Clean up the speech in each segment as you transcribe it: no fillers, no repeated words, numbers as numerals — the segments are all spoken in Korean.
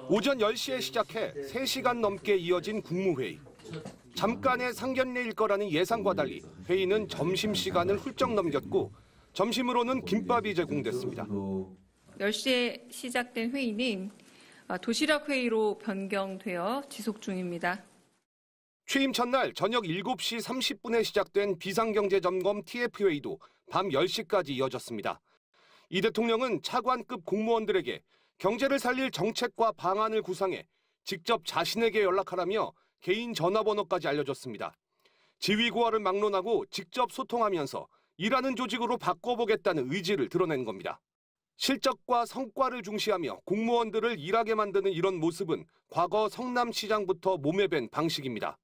오전 10시에 시작해 3시간 넘게 이어진 국무회의. 잠깐의 상견례일 거라는 예상과 달리 회의는 점심시간을 훌쩍 넘겼고 점심으로는 김밥이 제공됐습니다. 10시에 시작된 회의는 도시락 회의로 변경되어 지속 중입니다. 취임 첫날 저녁 7시 30분에 시작된 비상경제점검 TF회의도 밤 10시까지 이어졌습니다. 이 대통령은 차관급 공무원들에게 경제를 살릴 정책과 방안을 구상해 직접 자신에게 연락하라며 개인 전화번호까지 알려줬습니다. 지위고하를 막론하고 직접 소통하면서 일하는 조직으로 바꿔보겠다는 의지를 드러낸 겁니다. 실적과 성과를 중시하며 공무원들을 일하게 만드는 이런 모습은 과거 성남시장부터 몸에 밴 방식입니다.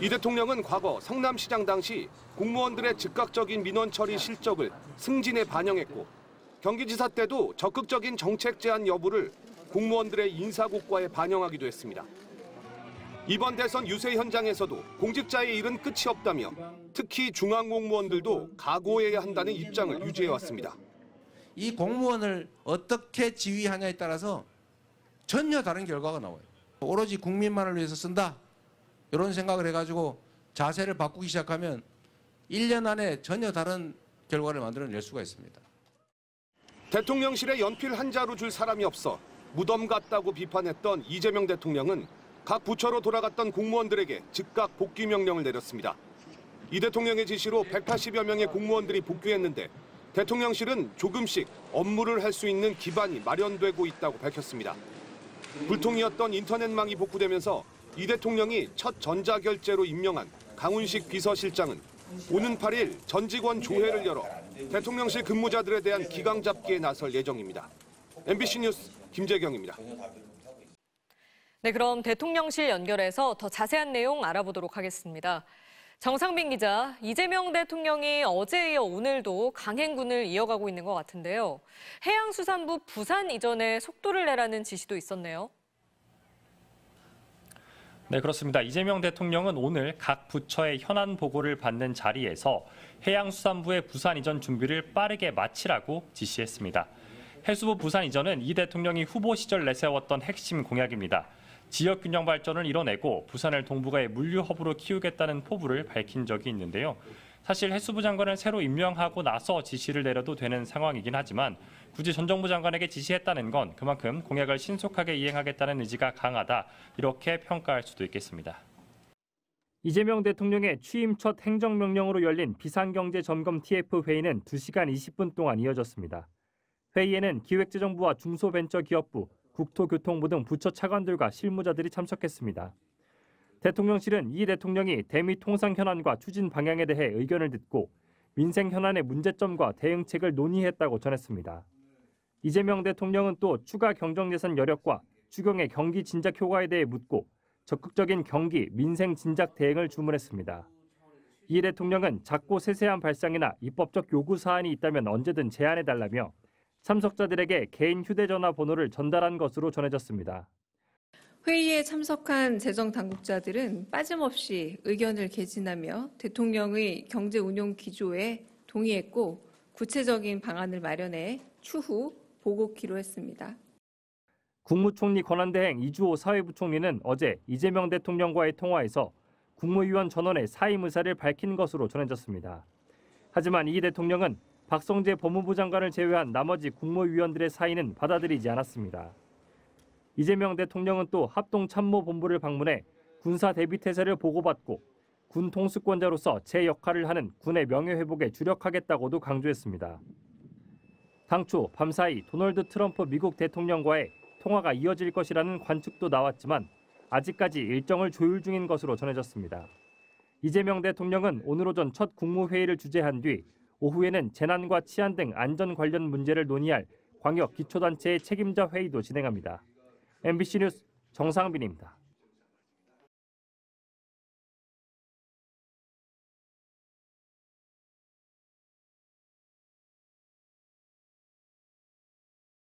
이 대통령은 과거 성남시장 당시 공무원들의 즉각적인 민원 처리 실적을 승진에 반영했고 경기지사 때도 적극적인 정책 제안 여부를 공무원들의 인사고과에 반영하기도 했습니다. 이번 대선 유세 현장에서도 공직자의 일은 끝이 없다며 특히 중앙공무원들도 각오해야 한다는 입장을 유지해왔습니다. 이 공무원을 어떻게 지휘하냐에 따라서 전혀 다른 결과가 나와요. 오로지 국민만을 위해서 쓴다. 이런 생각을 해가지고 자세를 바꾸기 시작하면 1년 안에 전혀 다른 결과를 만들어낼 수가 있습니다. 대통령실에 연필 한 자루 줄 사람이 없어 무덤 같다고 비판했던 이재명 대통령은 각 부처로 돌아갔던 공무원들에게 즉각 복귀 명령을 내렸습니다. 이 대통령의 지시로 180여 명의 공무원들이 복귀했는데 대통령실은 조금씩 업무를 할 수 있는 기반이 마련되고 있다고 밝혔습니다. 불통이었던 인터넷망이 복구되면서 이 대통령이 첫 전자결제로 임명한 강훈식 비서실장은 오는 8일 전 직원 조회를 열어 대통령실 근무자들에 대한 기강 잡기에 나설 예정입니다. MBC 뉴스 김재경입니다. 네, 그럼 대통령실 연결해서 더 자세한 내용 알아보도록 하겠습니다. 정상빈 기자, 이재명 대통령이 어제에 이어 오늘도 강행군을 이어가고 있는 것 같은데요. 해양수산부 부산 이전에 속도를 내라는 지시도 있었네요. 네, 그렇습니다. 이재명 대통령은 오늘 각 부처의 현안 보고를 받는 자리에서 해양수산부의 부산 이전 준비를 빠르게 마치라고 지시했습니다. 해수부 부산 이전은 이 대통령이 후보 시절 내세웠던 핵심 공약입니다. 지역 균형 발전을 이뤄내고 부산을 동북아의 물류 허브로 키우겠다는 포부를 밝힌 적이 있는데요. 사실 해수부 장관을 새로 임명하고 나서 지시를 내려도 되는 상황이긴 하지만 굳이 전 정부 장관에게 지시했다는 건 그만큼 공약을 신속하게 이행하겠다는 의지가 강하다, 이렇게 평가할 수도 있겠습니다. 이재명 대통령의 취임 첫 행정명령으로 열린 비상경제점검 TF회의는 2시간 20분 동안 이어졌습니다. 회의에는 기획재정부와 중소벤처기업부, 국토교통부 등 부처 차관들과 실무자들이 참석했습니다. 대통령실은 이 대통령이 대미 통상 현안과 추진 방향에 대해 의견을 듣고 민생 현안의 문제점과 대응책을 논의했다고 전했습니다. 이재명 대통령은 또 추가 경정 예산 여력과 추경의 경기 진작 효과에 대해 묻고 적극적인 경기, 민생 진작 대응을 주문했습니다. 이 대통령은 작고 세세한 발상이나 입법적 요구 사안이 있다면 언제든 제안해달라며 참석자들에게 개인 휴대전화 번호를 전달한 것으로 전해졌습니다. 회의에 참석한 재정당국자들은 빠짐없이 의견을 개진하며 대통령의 경제 운용 기조에 동의했고 구체적인 방안을 마련해 추후 보고키로 했습니다. 국무총리 권한대행 이주호 사회부총리는 어제 이재명 대통령과의 통화에서 국무위원 전원의 사임 의사를 밝힌 것으로 전해졌습니다. 하지만 이 대통령은 박성재 법무부 장관을 제외한 나머지 국무위원들의 사의는 받아들이지 않았습니다. 이재명 대통령은 또 합동참모본부를 방문해 군사 대비태세를 보고받고 군 통수권자로서 제 역할을 하는 군의 명예회복에 주력하겠다고도 강조했습니다. 당초 밤사이 도널드 트럼프 미국 대통령과의 통화가 이어질 것이라는 관측도 나왔지만 아직까지 일정을 조율 중인 것으로 전해졌습니다. 이재명 대통령은 오늘 오전 첫 국무회의를 주재한 뒤 오후에는 재난과 치안 등 안전 관련 문제를 논의할 광역 기초단체의 책임자 회의도 진행합니다. MBC 뉴스 정상빈입니다.